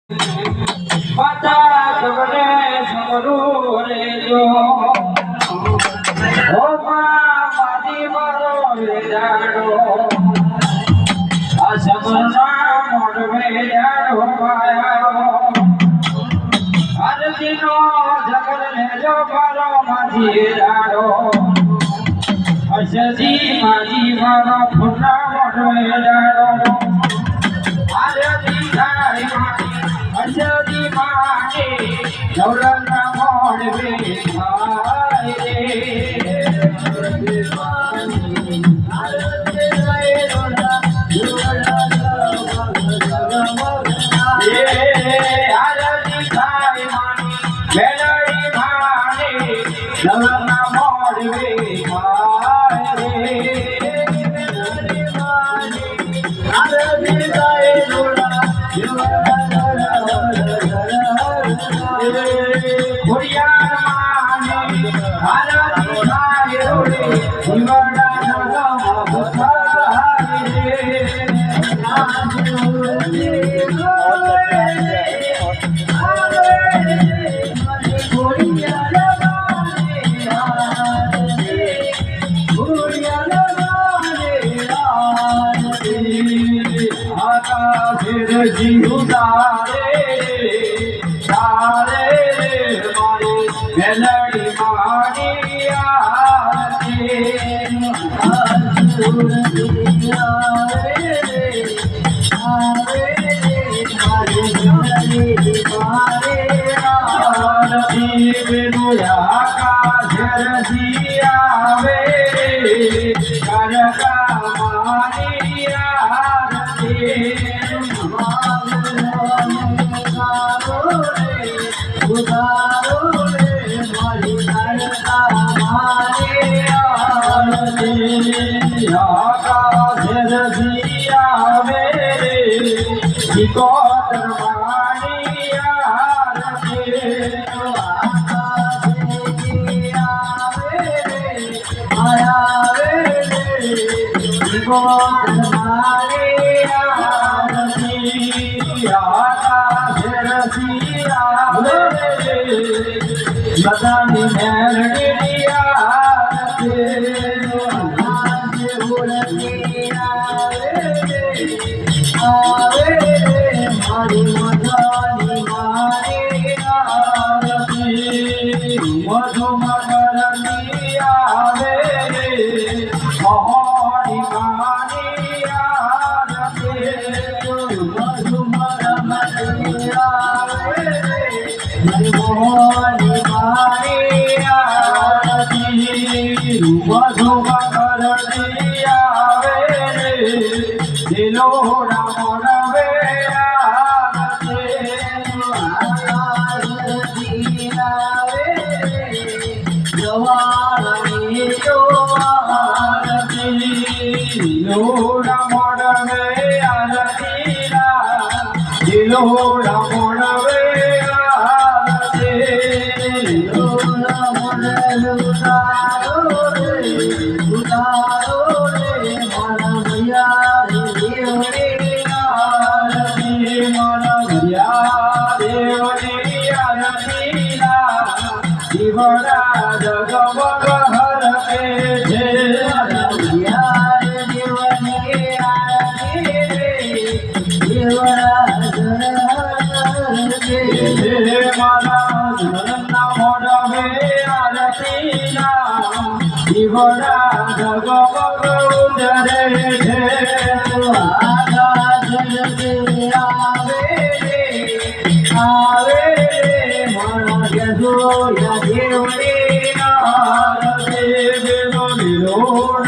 માતા સબને સમરૂ રે જો ઓ માદી મારો વેડાડો આ સબના મોઢવે જાડો પાયા આરતીનો જગર લેજો મારો માજી જાડો અસજી માજી મારો ફૂટા મોઢવે જાડો આરતી થાય અસજી માને નવરંગના મોઢવે થાય જીવ તારે તારે મારી મેલડી મારી આરતી આવે બધાની મેરડી આવે મારી મજાની મારી આરતી મધુ મગરની આવે મોહની માની આરતી મધુ મગરની આવે મોહની મારી આરતી મધુ મગરની આવે દિલોડા મોડવે આરતી આવે જવાણી તો આરતી દિલોડા મોડવે આરતી દિલોડા મોડવે દેવની